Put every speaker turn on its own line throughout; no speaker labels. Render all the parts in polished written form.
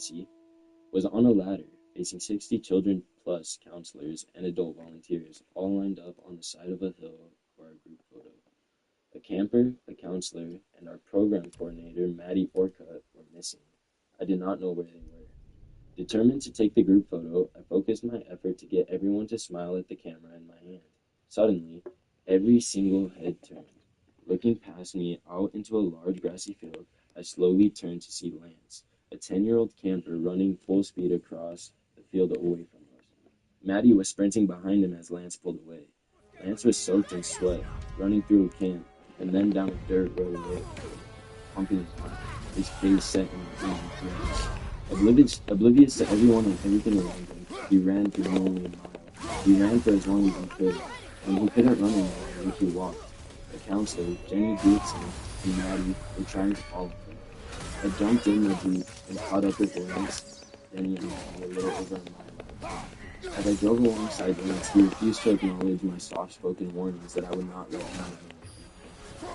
Nancy, was on a ladder, facing 60 children plus counselors and adult volunteers, all lined up on the side of a hill for our group photo. A camper, a counselor, and our program coordinator, Maddie Orcutt, were missing. I did not know where they were. Determined to take the group photo, I focused my effort to get everyone to smile at the camera in my hand. Suddenly, every single head turned. Looking past me out into a large grassy field, I slowly turned to see Lance, a 10-year-old camper running full speed across the field away from us. Maddie was sprinting behind him as Lance pulled away. Lance was soaked in sweat, running through a camp, and then down a dirt road, pumping his face set in flames. Oblivious to everyone and everything around him, he ran through nearly a mile. He ran for as long as he could. When he couldn't run anymore, he walked. The counselor, Jenny Dixon, and Maddie were trying to follow him. I jumped in the jeep and caught up with Lance, Jenny, and Maddie a little over a mile. As I drove alongside Lance, he refused to acknowledge my soft-spoken warnings that I would not let him know.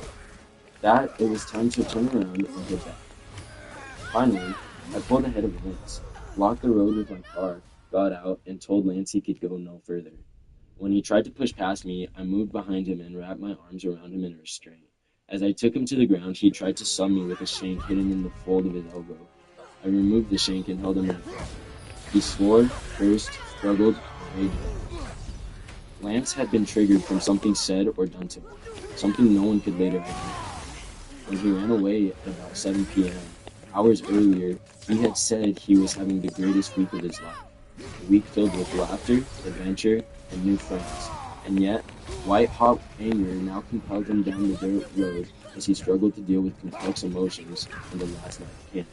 That it was time to turn around and head back. Finally, I pulled ahead of Lance, blocked the road with my car, got out, and told Lance he could go no further. When he tried to push past me, I moved behind him and wrapped my arms around him in a restraint. As I took him to the ground, he tried to sub me with a shank hidden in the fold of his elbow. I removed the shank and held him in. He swore, cursed, struggled, and raged. Lance had been triggered from something said or done to him, something no one could later identify. When he ran away at about 7 p.m., hours earlier, he had said he was having the greatest week of his life. A week filled with laughter, adventure, and new friends. And yet, white-hot anger now compelled him down the dirt road as he struggled to deal with complex emotions in the last night of camp.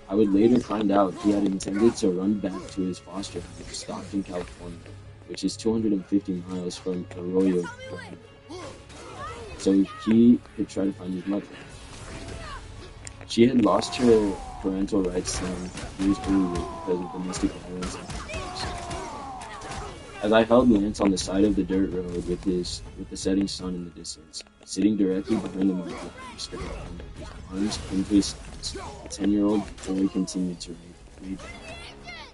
I would later find out he had intended to run back to his foster home in Stockton, California, which is 250 miles from Arroyo Grande, so he could try to find his mother. She had lost her parental rights some years earlier because of domestic violence and abuse. As I held Lance on the side of the dirt road with the setting sun in the distance, sitting directly behind the microphone, straight on his arms into his sides, the 10-year-old boy continued to rage.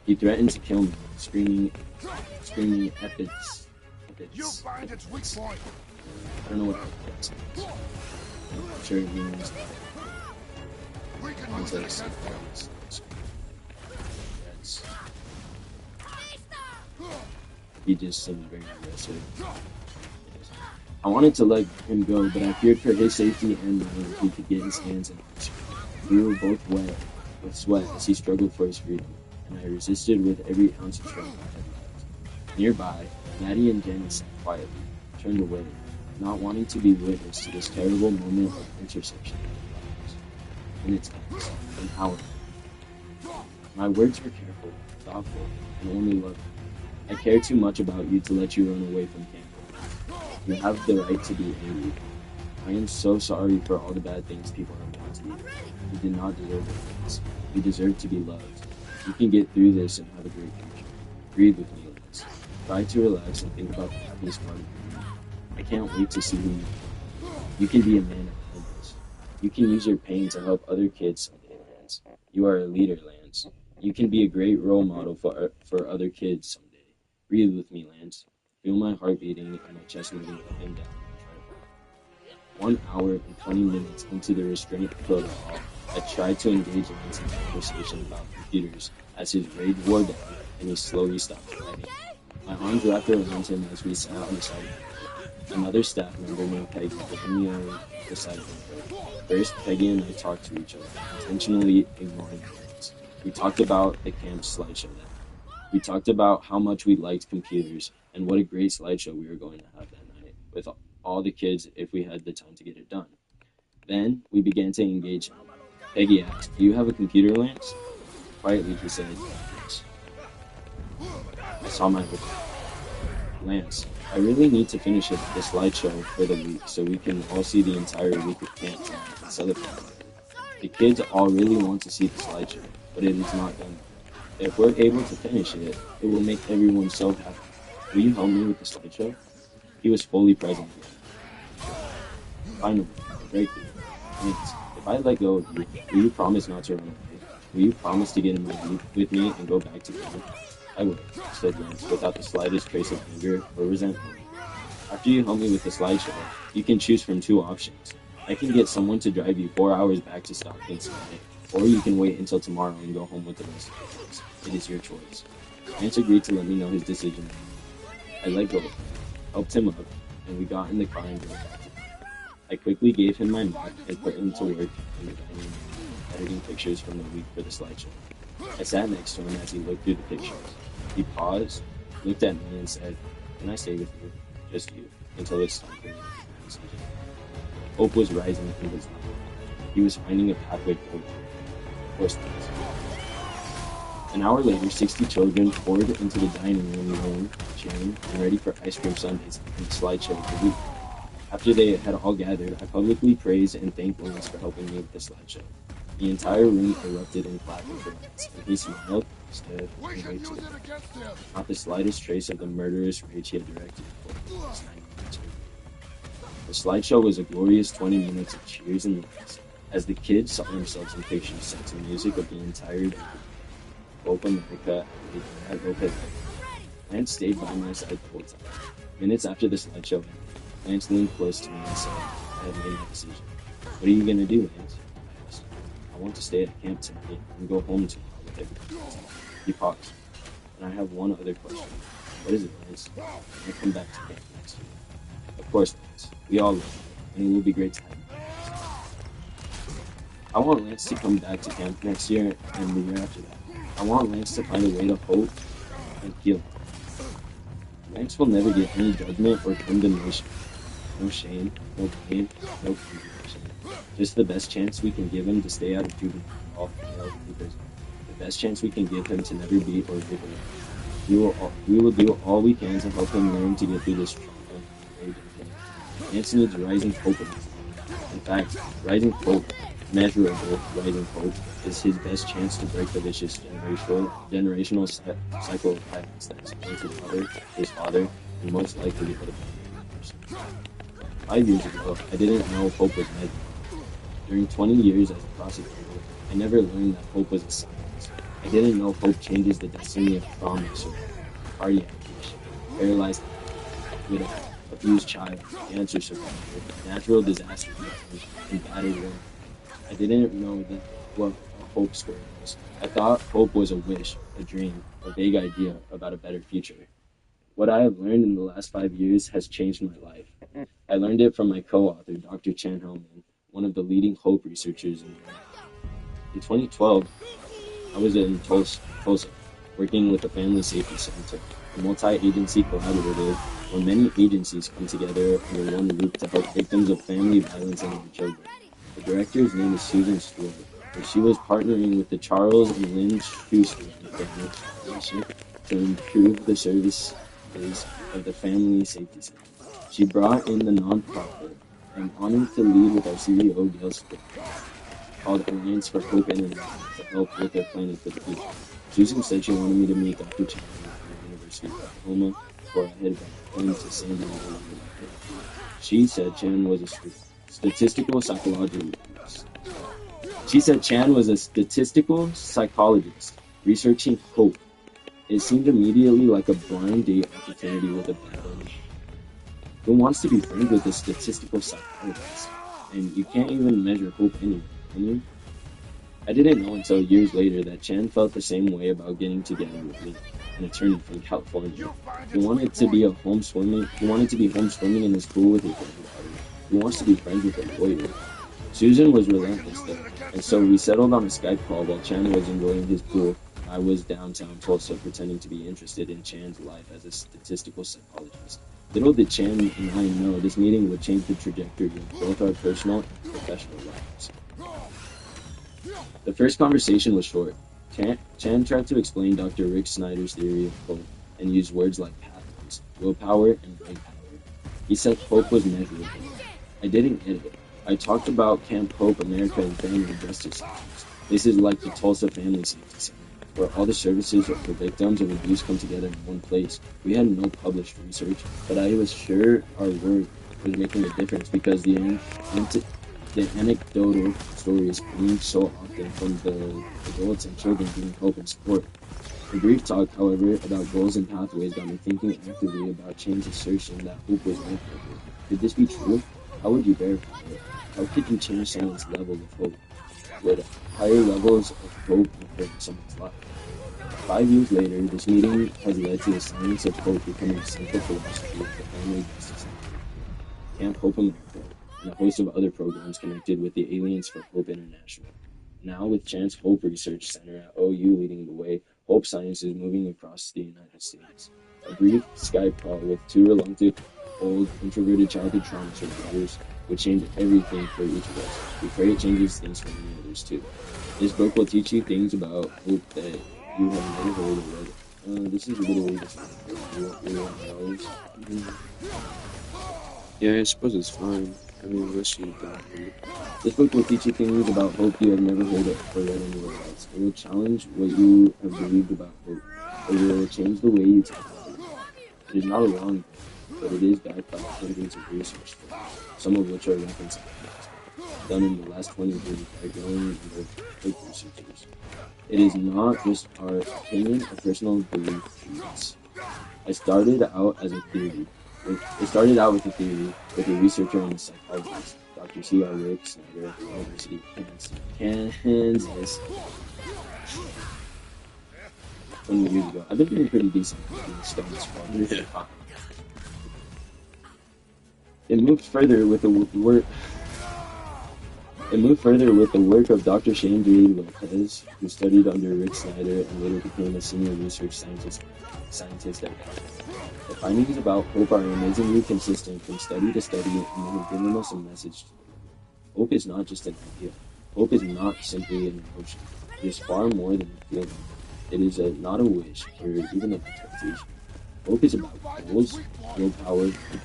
He threatened to kill me, screaming epithets.
You find its weak point.
I don't know what epithets means. I'm sure it means
We can use it against them.
He just seemed very aggressive. I wanted to let him go, but I feared for his safety and mine if he could get his hands in it. We were both wet with sweat as he struggled for his freedom, and I resisted with every ounce of strength I had left. Nearby, Maddie and Jenny sat quietly, turned away, not wanting to be witness to this terrible moment of intersection in our lives. In its ends, and how my words were careful, thoughtful, and only loving. I care too much about you to let you run away from camp. You have the right to be angry. I am so sorry for all the bad things people have done to you. You did not deserve this. You deserve to be loved. You can get through this and have a great future. Breathe with me, Lance. Try to relax and think about the happiest part of your life. I can't wait to see who you are. You can be a man of kindness. You can use your pain to help other kids someday, Lance. You are a leader, Lance. You can be a great role model for other kids someday. Breathe with me, Lance. Feel my heart beating and my chest moving up and down. 1 hour and 20 minutes into the restraint protocol, I tried to engage Lance in conversation about computers as his rage wore down and he slowly stopped fighting. My arms wrapped around him as we sat on the side of the road. Another staff member named Peggy joined me on the side of the road. First, Peggy and I talked to each other, intentionally ignoring Lance. We talked about the camp slideshow that night. We talked about how much we liked computers and what a great slideshow we were going to have that night with all the kids if we had the time to get it done. Then we began to engage him. Peggy asked, "Do you have a computer, Lance?" Quietly he said, "Yes." I saw my reply. "Lance, I really need to finish the slideshow for the week so we can all see the entire week of camp and celebrate. The kids all really want to see the slideshow, but it is not done. If we're able to finish it, it will make everyone so happy. Will you help me with the slideshow?" He was fully present again. Finally, breakthrough. Lance, if I let go of you, will you promise not to run away? Will you promise to get in my Jeep with me and go back to camp? I will, said Lance, without the slightest trace of anger or resentment. After you help me with the slideshow, you can choose from two options. I can get someone to drive you 4 hours back to Stockton tonight, or you can wait until tomorrow and go home with the rest of the kids. It is your choice. Lance agreed to let me know his decision. I let go, helped him up, and we got in the car and drove back to camp. I quickly gave him my Mac and put him to work in the dining room, editing pictures from the week for the slideshow. I sat next to him as he looked through the pictures. He paused, looked at me, and said, "Can I stay with you? Just you, until it's time for me to make my decision." Hope was rising in his life. He was finding a pathway forward. Of course, please. An hour later, 60 children poured into the dining room, cheering and ready for ice cream sundaes and the slideshow of the week. After they had all gathered, I publicly praised and thanked Lance for helping me with the slideshow. The entire room erupted in clapping for Lance, and he smiled, stood, and waved to them. Not the slightest trace of the murderous rage he had directed toward his 90 minutes earlier. The slideshow was a glorious 20 minutes of cheers and laughs, as the kids saw themselves in pictures set to music of the entire day. Hope America at Lopez. Lance stayed by my side the whole time. Minutes after the slideshow ended, Lance leaned close to me and said, "I have made my decision." "What are you going to do, Lance?" I asked. "I want to stay at camp tonight and go home tomorrow with everything else." He paused. "And I have one other question." "What is it, Lance?" "Can I come back to camp next year?" "Of course, Lance. We all love you, and it will be great to have you back." I want Lance to come back to camp next year and the year after that. I want Lance to find a way to hope and heal. Lance will never get any judgment or condemnation. No shame, no pain, no condemnation. Just the best chance we can give him to stay out of juvenile hall and prison. The best chance we can give him to never be or live alone. We will do all we can to help him learn to get through this trauma and rage and pain. Lance needs rising hope in his life. In fact, rising hope, measurable rising hope, is his best chance to break the vicious generational cycle of violence that supports his mother, his father, and most likely the other person. 5 years ago, I didn't know hope was measurable. During 20 years as a prosecutor, I never learned that hope was a science. I didn't know hope changes the destiny of trauma survivor, cardiac patient, paralyzed widow, abused child, cancer survivor, natural disaster victim, and battered woman. I didn't know what a hope square was. I thought hope was a wish, a dream, a vague idea about a better future. What I have learned in the last 5 years has changed my life. I learned it from my co-author, Dr. Chan Hellman, one of the leading hope researchers in America. In 2012, I was in Tulsa, working with the Family Safety Center, a multi-agency collaborative where many agencies come together under one roof to help victims of family violence and their children. The director's name is Susan Stewart, and she was partnering with the Charles and Lynn Schuster Family Foundation to improve the services of the Family Safety Center. She brought in the nonprofit. I'm honored to lead with our CEO, Gail Stick, called Alliance for Hope International to help with their planning for the future. Susan said she wanted me to meet Dr. Chan at the University of Oklahoma before I headed back home to San Diego. She said Chan was a statistical psychologist. She said Chan was a statistical psychologist researching hope. It seemed immediately like a blind date opportunity with a bad ending. Who wants to be friends with a statistical psychologist? And you can't even measure hope anyway, can you? I didn't know until years later that Chan felt the same way about getting together with me, an attorney from California. He wanted to be home swimming in his pool with his granddaughter. He wants to be friends with a lawyer. Susan was relentless though, and so we settled on a Skype call while Chan was enjoying his pool. I was downtown Tulsa pretending to be interested in Chan's life as a statistical psychologist. Little did Chan and I know this meeting would change the trajectory of both our personal and professional lives. The first conversation was short. Chan tried to explain Dr. Rick Snyder's theory of hope and used words like pathways, willpower, and brain power. He said hope was measurable. I didn't get it. I talked about Camp Hope America and Family Justice Centers. This is like the Tulsa Family Safety Center, where all the services for victims of abuse come together in one place. We had no published research, but I was sure our work was making a difference because the anecdotal stories being so often than from the adults and children giving hope and support. The brief talk, however, about goals and pathways got me thinking actively about Chain's assertion that hope was life-giving. Could this be true? How would you verify it? How could you change someone's level of hope? Would higher levels of hope improve someone's life? 5 years later, this meeting has led to the science of hope becoming a central philosophy of the family justice Camp Hope America, and a host of other programs connected with the Aliens for Hope International. Now, with Chance Hope Research Center at OU leading the way, hope science is moving across the United States. A brief Skype call with two reluctant, old, introverted childhood trauma survivors would change everything for each of us. We pray it changes things for many others too. This book will teach you things about hope that you have never heard or read. This is a little weird.
Yeah, I suppose it's fine. I mean, unless you don't.
This book will teach you things about hope you have never heard or read anywhere else. It will challenge what you have believed about hope. It will change the way you talk about it. It is not a wrong book, but it is backed by evidence of research, some of which are referenced done in the last 20 years by growing number of hope researchers. It is not just our opinion or personal belief. I started out as a theory. It started out with a theory with a researcher and a psychologist, Dr. C.R. Rick Snyder at the University of Kansas 20 years ago. I've been doing pretty decent in studies for It moved further with the work of Dr. Shane D. Lopez, who studied under Rick Snyder and later became a senior research scientist at Plato. The findings about hope are amazingly consistent from study to study, and they have given us a message to the world. Hope is not just an idea. Hope is not simply an emotion. It is far more than a feeling. It is not a wish or even an expectation. Hope is about goals, willpower, and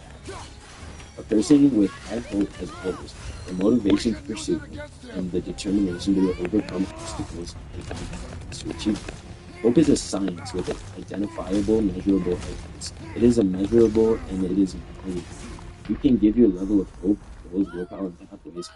a person with high hope has goals, the motivation to pursue them, and the determination to overcome obstacles and find to achieve them. Hope is a science with identifiable, measurable evidence. It is immeasurable and it is valuable. You can give your level of hope, goals, willpower, and pathways,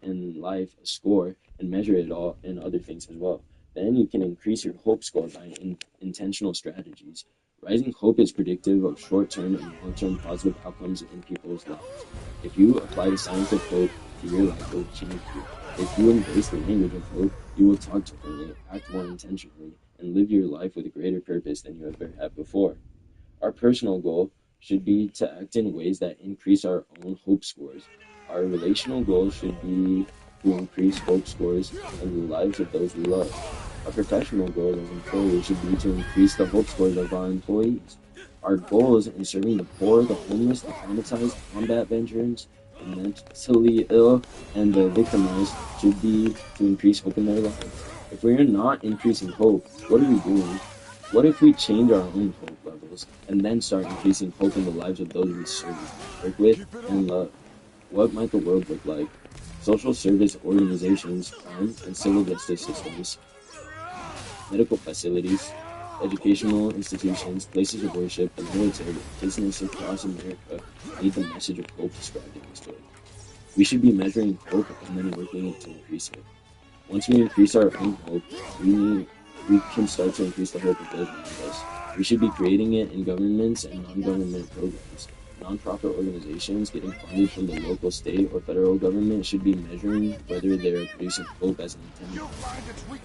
and life a score, and measure it all in other things as well. Then you can increase your hope score by intentional strategies. Rising hope is predictive of short-term and long-term positive outcomes in people's lives. If you apply the science of hope to your life, it will change you. If you embrace the language of hope, you will talk differently, act more intentionally, and live your life with a greater purpose than you ever have before. Our personal goal should be to act in ways that increase our own hope scores. Our relational goal should be to increase hope scores in the lives of those we love. Our professional goal as employers should be to increase the hope scores of our employees. Our goals in serving the poor, the homeless, the traumatized, combat veterans, the mentally ill, and the victimized should be to increase hope in their lives. If we are not increasing hope, what are we doing? What if we change our own hope levels and then start increasing hope in the lives of those we serve, work with, and love? What might the world look like? Social service organizations, crime and civil justice systems, medical facilities, educational institutions, places of worship, the military, business across America need the message of hope described in this book. We should be measuring hope and then working to increase it. Once we increase our own hope, we can start to increase the hope of those around us. We should be creating it in governments and non-government programs. Nonprofit organizations getting funded from the local, state, or federal government should be measuring whether they are producing hope as an intended.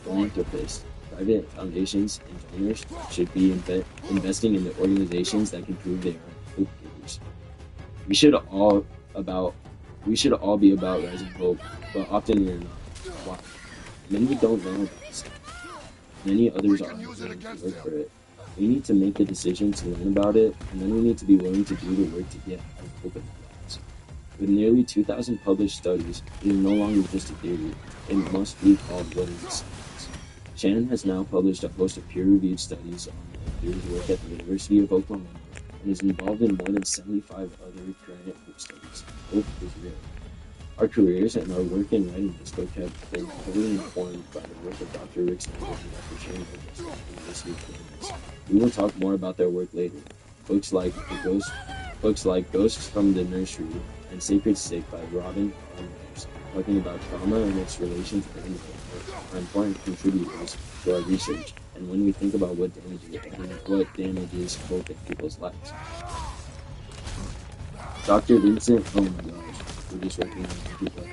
Philanthropists, private foundations, and donors should be investing in the organizations that can prove they are hope givers. We should all be about rising hope, but often we are not. Why? Many don't know about this. Many others are willing to work for it. We need to make the decision to learn about it, and then we need to be willing to do the work to get our hope in our lives. With nearly 2,000 published studies, it is no longer just a theory. It must be called what is science. Shannon has now published a host of peer-reviewed studies on the theory's work at the University of Oklahoma and is involved in more than 75 other current hope studies. Hope is real. Our careers and our work in writing this book have been heavily informed by the work of Dr. Rick Snyder and Dr. Shane Lopez at the University of Kansas. We will talk more about their work later. Books like Ghosts from the Nursery and Sacred Stick by Robin R. Anderson talking about trauma and its relation to family are important contributors to our research and when we think about what damages hope in people's lives. Dr. Vincent, oh my gosh, we're just recognizing people.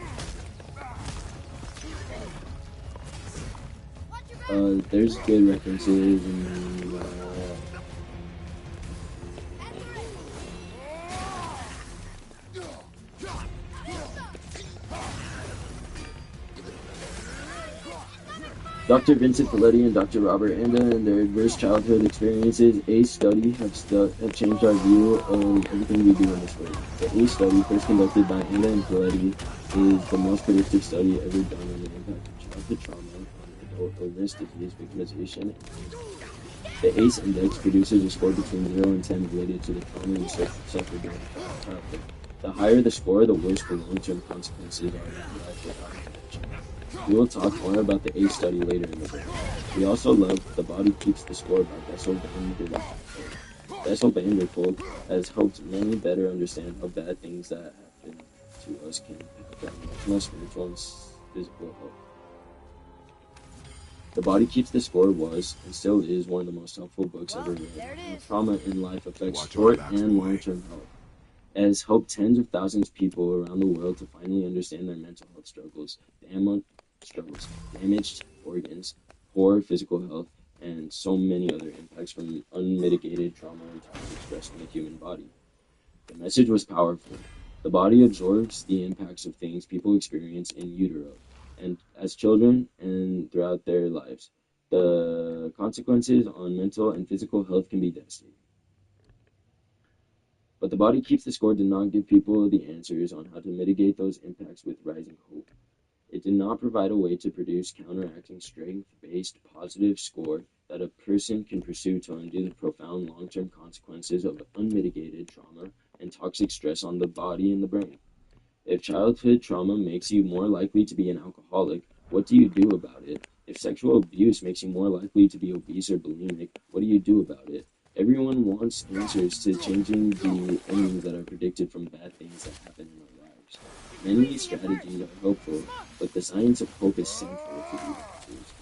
There's good references and Dr. Vincent Folletti and Dr. Robert Anda and their adverse childhood experiences, ACE study have changed our view of everything we do in this world. The ACE study, first conducted by Anda and Folletti, is the most predictive study ever done on the impact of childhood trauma on adult illness, disease, victimization, and the ACE index produces a score between 0 and 10 related to the trauma you suffered during childhood. The higher the score, the worse the long-term consequences are in life without intervention. We will talk more about the ACE study later in the book. We also love The Body Keeps the Score by Bessel van der Kolk has helped many better understand how bad things that happen to us can impact our emotional, spiritual, and physical health. The Body Keeps the Score was, and still is, one of the most helpful books ever written on how trauma in life affects short and long-term health. It has helped tens of thousands of people around the world to finally understand their mental health struggles, damaged organs, poor physical health, and so many other impacts from unmitigated trauma and toxic stress on the human body. The message was powerful. The body absorbs the impacts of things people experience in utero, and as children and throughout their lives. The consequences on mental and physical health can be devastating. But The Body Keeps the Score did not give people the answers on how to mitigate those impacts with rising hope. It did not provide a way to produce counteracting strength-based positive score that a person can pursue to undo the profound long-term consequences of unmitigated trauma and toxic stress on the body and the brain. If childhood trauma makes you more likely to be an alcoholic, what do you do about it? If sexual abuse makes you more likely to be obese or bulimic, what do you do about it? Everyone wants answers to changing the endings that are predicted from bad things that happen in our lives. Many strategies are helpful, but the science of hope is central to these answers.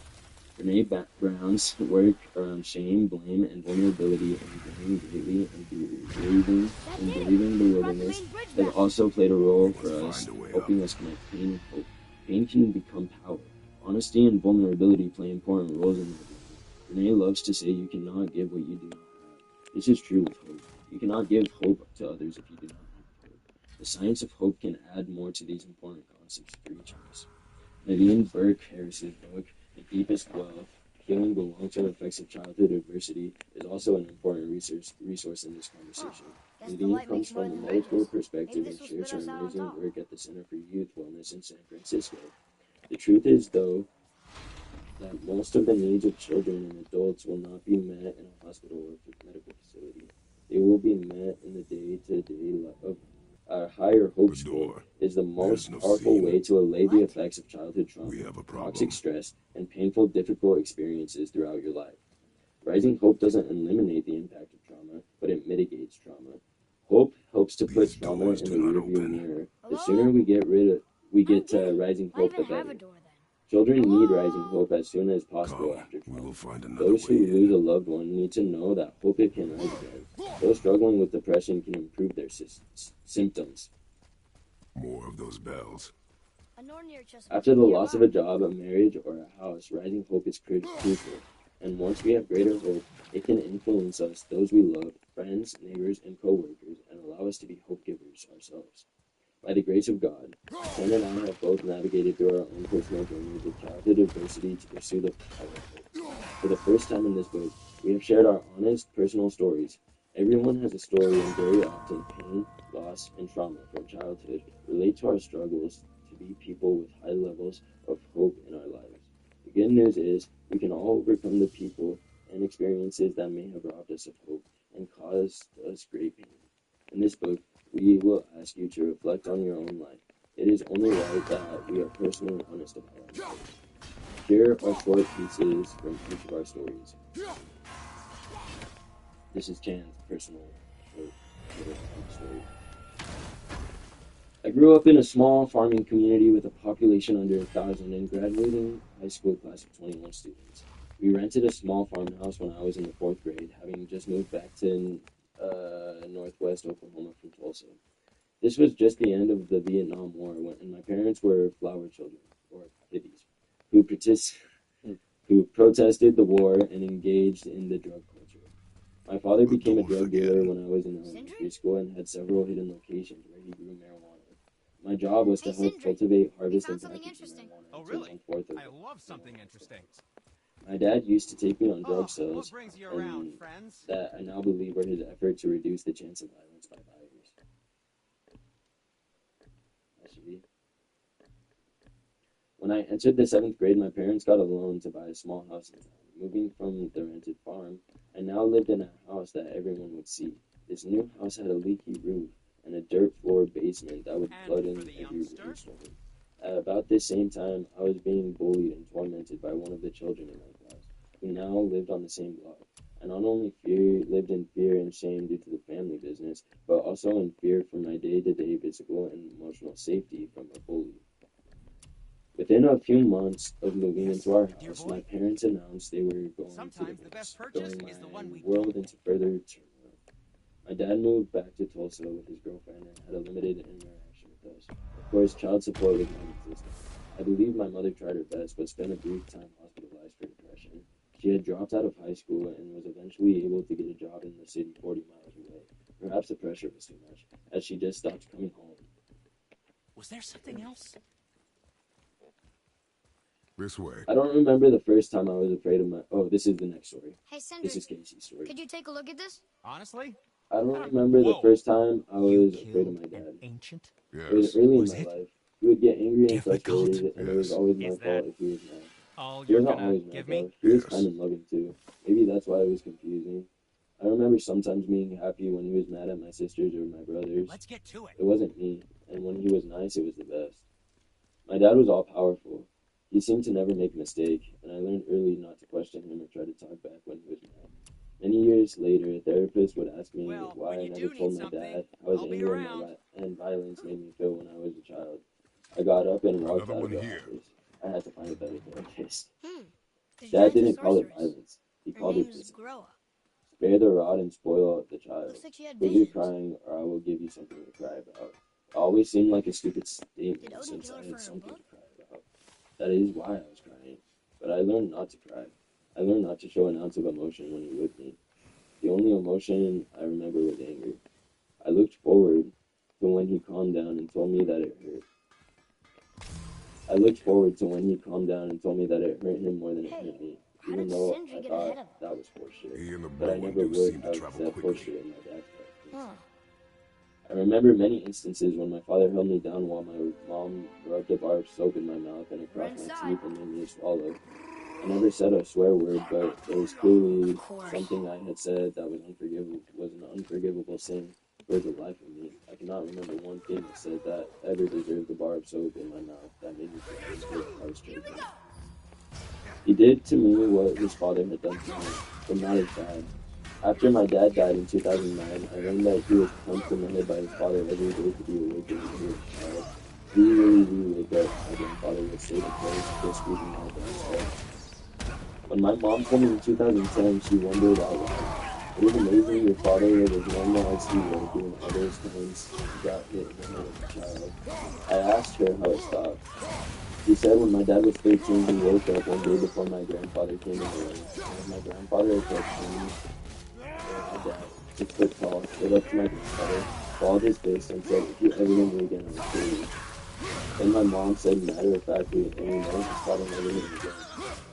Brene Brown's work around shame, blame, and vulnerability and growing greatly and believing the wilderness has also played a role for us, helping us connect pain and hope. Pain can become power. Honesty and vulnerability play important roles in that. Brene loves to say you cannot give what you do not have. This is true with hope. You cannot give hope to others if you do not have hope. The science of hope can add more to these important concepts for each of us. Nadine Burke Harris's book, The Deepest Well, Healing the Long-Term Effects of Childhood Adversity, is also an important resource in this conversation. Nadine comes from a medical perspective and shares her amazing work at the Center for Youth Wellness in San Francisco. The truth is, though, that most of the needs of children and adults will not be met in a hospital or medical facility. They will be met in the day-to-day life of our higher hope score is the most powerful way to allay the effects of childhood trauma, toxic stress, and painful, difficult experiences throughout your life. Rising hope doesn't eliminate the impact of trauma, but it mitigates trauma. Hope helps to put trauma in the rearview mirror. The sooner we get to rising hope, the better. Children need rising hope as soon as possible after trauma. Those who lose a loved one need to know that hope can rise again. Those struggling with depression can improve their symptoms.
More of those bells.
After the loss of a job, a marriage, or a house, rising hope is crucial. And once we have greater hope, it can influence us, those we love, friends, neighbors, and co-workers, and allow us to be hope givers ourselves. By the grace of God, Ken and I have both navigated through our own personal journeys of childhood adversity to pursue the power of hope. For the first time in this book, we have shared our honest, personal stories. Everyone has a story, and very often pain, loss, and trauma from childhood relate to our struggles to be people with high levels of hope in our lives. The good news is, we can all overcome the people and experiences that may have robbed us of hope and caused us great pain. In this book, we will ask you to reflect on your own life. It is only right that we are personally honest about our lives. Here are short pieces from each of our stories. This is Chan's personal short story. I grew up in a small farming community with a population under 1,000 and graduating high school class of 21 students. We rented a small farmhouse when I was in the fourth grade, having just moved back to northwest Oklahoma from Tulsa. This was just the end of the Vietnam War, and my parents were flower children, or hippies, who, who protested the war and engaged in the drug culture. My father
The
became a
doors
drug dealer
again.
when I was in elementary
Sindri?
school and had several hidden locations where he grew marijuana. My job was to
Hey,
help
Sindri,
cultivate,
we
harvest,
found
and
something
package the
interesting.
marijuana
Oh,
into
really?
one-fourth of
I
the
love something
marijuana
interesting.
extract. My dad used to take me on drug
Oh, what
sales,
brings you around,
and
friends?
that I now believe were his effort to reduce the chance of violence by buyers. Actually, when I entered the seventh grade, my parents got a loan to buy a small house in town. Moving from the rented farm, I now lived in a house that everyone would see. This new house had a leaky roof and a dirt floor basement that would
And
flood
for
in
the
every
youngster?
rainstorm. At about this same time, I was being bullied and tormented by one of the children in my class, who now lived on the same block. I not only lived in fear and shame due to the family business, but also in fear for my day-to-day physical and emotional safety from a bully. Within a few months of moving
Yes,
into our
dear
house, my
boy?
parents announced they were going to
Sometimes the best
divorce,
purchase
throwing
is the
my
one we
world
don't
into
make.
further turmoil. My dad moved back to Tulsa with his girlfriend and had a limited interaction with us. Of course, child support was non-existent. I believe my mother tried her best, but spent a brief time hospitalized for depression. She had dropped out of high school and was eventually able to get a job in the city 40 miles away. Perhaps the pressure was too much, as she just stopped coming home.
Was there something else?
This way.
I don't remember the first time I was afraid of my. Oh, this is the next story.
Hey,
This
Sindri,
is Casey's story.
could you take a look at this?
Honestly?
I
I
don't
don't.
remember the
Whoa!
first time I
You
was afraid of
killed
my
an
dad.
ancient?
It was
Yes.
early in
Was
my
it
life. He would get angry and
difficult?
frustrated, and it was
Yes.
always my
Is that
fault if he was mad.
all
He
you're
wasn't
gonna
always mad,
give me?
though. He was kind
Yes.
and loving, too. Maybe that's why it was confusing. I remember sometimes being happy when he was mad at my sisters or my brothers.
Let's get to it.
It wasn't me, and when he was nice, it was the best. My dad was all-powerful. He seemed to never make a mistake, and I learned early not to question him or try to talk back when he was mad. Many years later, a therapist would ask me
Well,
why
when
I
you
never
do need
told my
something,
dad how his
I'll be
anger and,
around.
and violence made me feel when I was a child. I got up and walked
Another
out of
one
the
here.
office. I had to find a better therapist.
Hmm. This
Dad
giant's a
didn't call it
sorceress.
violence. He
Her
called it
name's
discipline.
Groa.
Spare the rod and spoil the child.
Looks like she had
Quit your
visions.
crying, or I will give you something to cry about. It always seemed like a stupid
Did
statement
Odin
since
kill
I
her for
had
her
something
book?
to cry about. That is why I was crying. But I learned not to cry. I learned not to show an ounce of emotion when you're with me. The only emotion I remember was anger. I looked forward to when he calmed down and told me that it hurt. I looked forward to when he calmed down and told me that it hurt him more than it hurt
Hey,
me,
how
even
did
though
Sindri
I
get ahead
thought
of them?
that was horseshit.
He and the
But I
brewing
never
do
would
seem to
have
travel
said
quickly.
horseshit in my dad's presence.
Huh.
I remember many instances when my father held me down while my mom rubbed a bar of soap in my mouth and
We're
across my
inside.
teeth and made me swallow. I never said a swear word, but it was
Of
clearly
course.
something I had said that was an unforgivable sin for the life of me. I cannot remember one thing I said that ever deserved a bar of soap in my mouth that made me feel I was choking. He did to me what his father had done to me, but not as bad. After my dad died in 2009, I learned that he was punched in the head by his father every day to be awakened to his child. We really do wake up, my grandfather would say to Chris squeezing my dad's head. When my mom told me in 2010, she wondered out loud. It is amazing your father was as normal as he was doing all those times you got hit in the head as a child. I asked her how it stopped. She said when my dad was 13, he woke up one day before my grandfather came in the room, and as my grandfather approached him, my dad, 6 foot tall, stood up to my grandfather, balled his fist, and said, "If you ever hit me again, I will kill you." Then my mom said matter of factly, and we know his father never hit him again.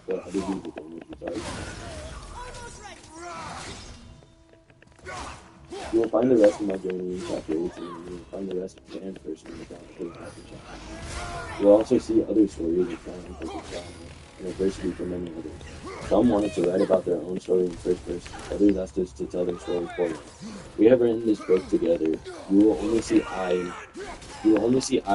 But how did he hit him? I'm sorry. You will find the rest of my journey in chapter 18, and you will find the rest of Jan's personal account later in chapter 9. You'll also see other stories of triumph over trauma and adversity for many others. Some wanted to write about their own story in first person. Others asked us to tell their story for them. We have written this book together. You will only see I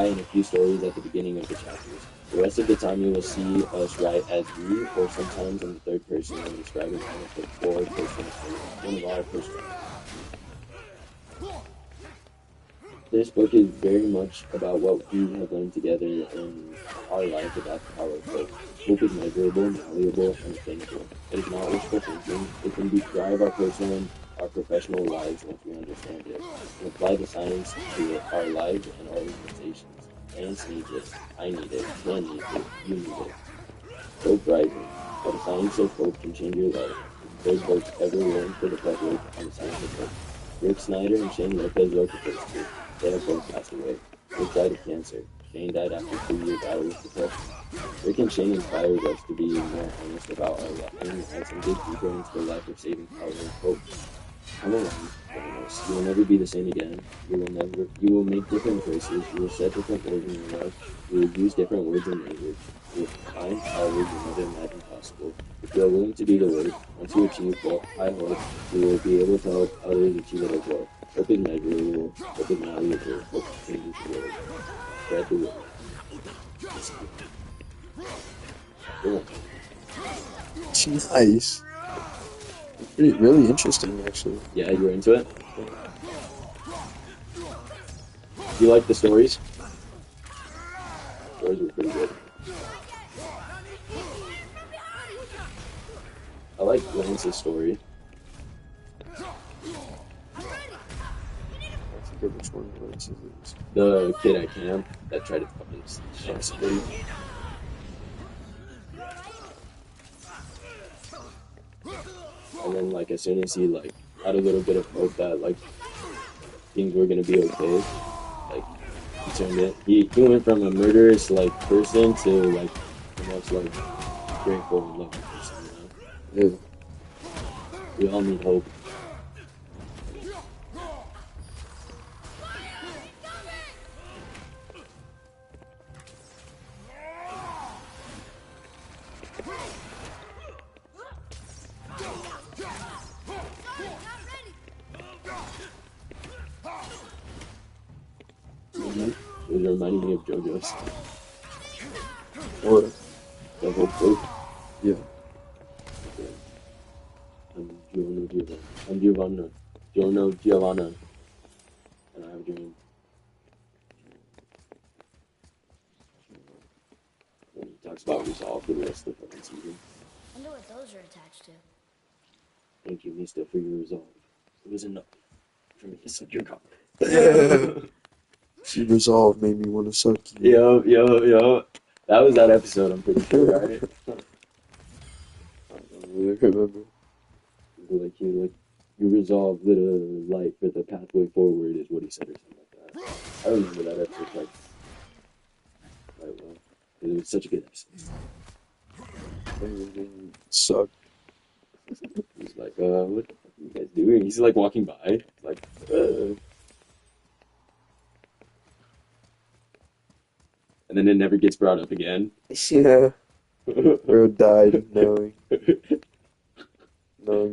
in a few stories at the beginning of the chapters. The rest of the time you will see us write as we, or sometimes in the third person when describing one of our personal accounts. This book is very much about what we have learned together in our life about the power of hope. Hope is measurable, malleable, and attainable. It is not wishful thinking. It can drive our personal and our professional lives once we understand it and apply the science to our lives and our organizations. Ants need it. I need it. Man needs it. You need it. Hope Rising. How the science of hope can change your life. Third book ever written for the public on the science of hope. Rick Snyder and Shane Lopez wrote the first two. They have both passed away. Rick died of cancer. Shane died after a 2-year battle with depression. Rick and Shane inspires us to be more honest about our lives and dig deeper into the life-saving power of hope. Come along, Thanos. You will never be the same again. You will make different choices. You will set different goals in your life. You will use different words and language. You will find powers you never imagined possible. If you are willing to do the work, once you achieve high hope, you will be able to help others achieve it as well. Hope is measurable. Hope is malleable. Hope changes the world. Spread the word. Cool.
Nice. Really interesting, actually.
Yeah, you were into it? You like the stories? Stories were pretty good. I like Lance's story.
I forget which one it was.
The kid at camp that tried to fucking shank somebody. And then, like, as soon as he, like, had a little bit of hope that, like, things were gonna be okay, like, he turned it. He went from a murderous, like, person to, like, the most, like, grateful and loving person, you know?
Yeah.
We all need hope. It was reminding me of JoJo's.
What?
The whole book.
Yeah.
Okay. I'm Giovanna. And I have a dream. And he talks about resolve for the rest of the fucking season.
I wonder what those are attached to.
Thank you, Mista, for your resolve. It was enough for me to suck your cock.
She resolve made me want to suck you.
Yo. That was that episode, I'm pretty sure, right?
I don't really remember.
You resolve lit a light for the pathway forward is what he said or something like that. I remember that episode quite well. It was such a good episode.
Everything sucked.
He's like, what the fuck are you guys doing? He's like walking by, like, and then it never gets brought up again.
Yeah. Bro died knowing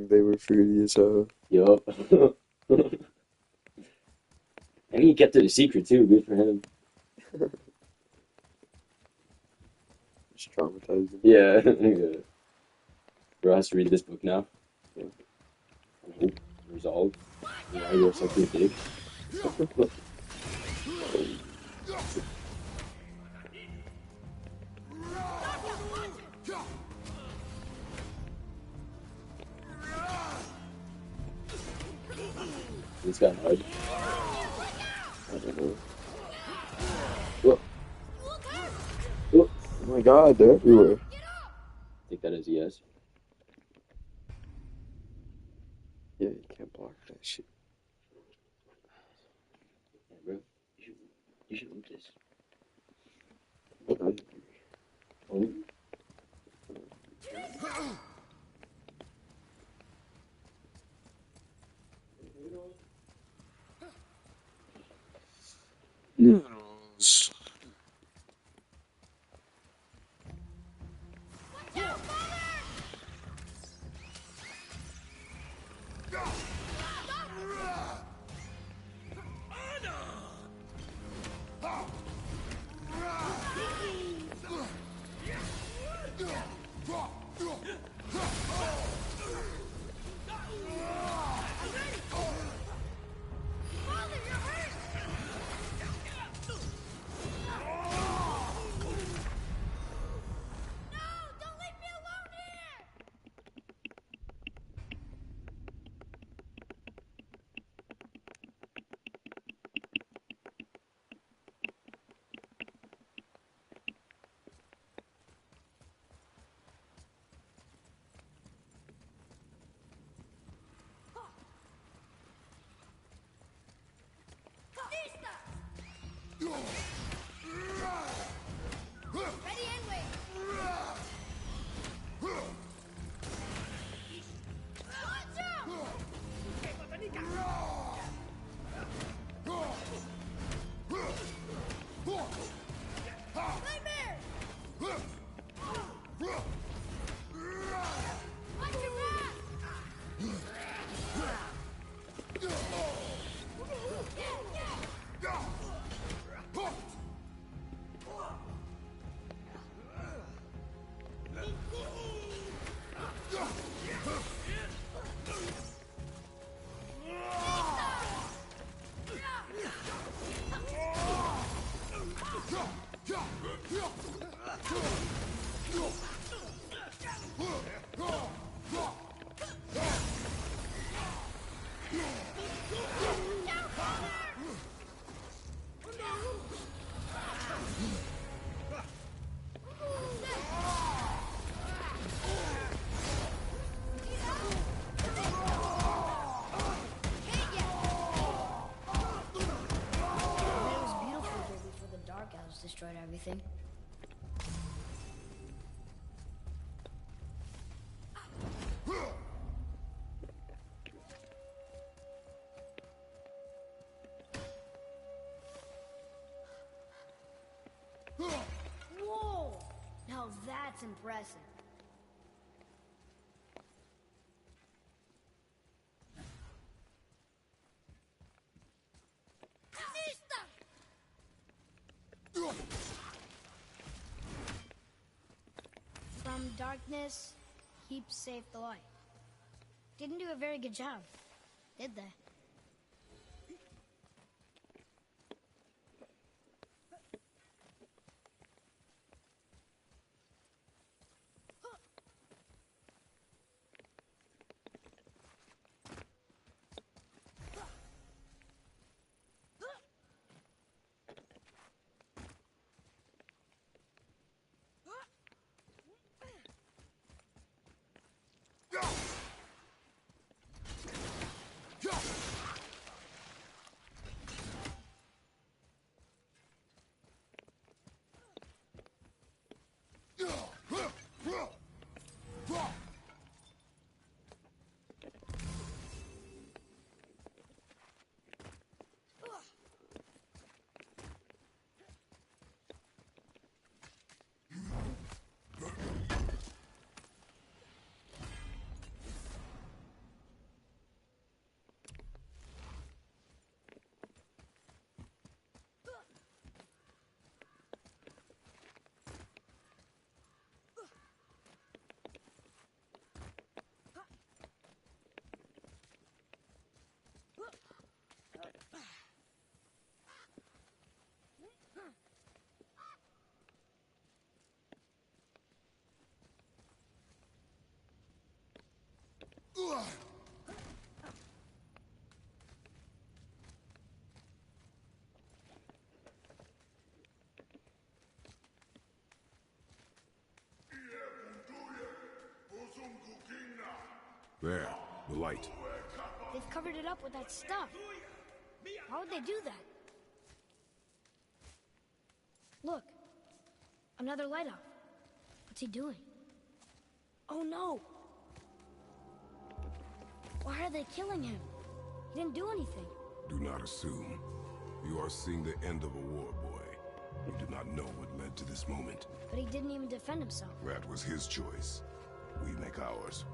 they were fruity as hell.
Yup. And he kept it a secret too, good for him.
Just traumatized him.
Yeah. Bro has to read this book now. Yeah. Hope, resolve. Now you're such a dick. This guy hard. I don't know. Whoa. Whoa.
Oh my god, they're everywhere.
Take that as a yes.
Yeah, you can't block that shit.
Yeah, bro. You should loot this. Oh.
Noodles.
everything. Whoa! Now that's impressive. From darkness, keep safe the light. Didn't do a very good job, did they?
There, the light.
They've covered it up with that stuff. Why would they do that? Look. Another light off. What's he doing? Oh no! Why are they killing him? He didn't do anything.
Do not assume. You are seeing the end of a war, boy. You do not know what led to this moment.
But he didn't even defend himself.
That was his choice. We make ours.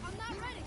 I'm not ready.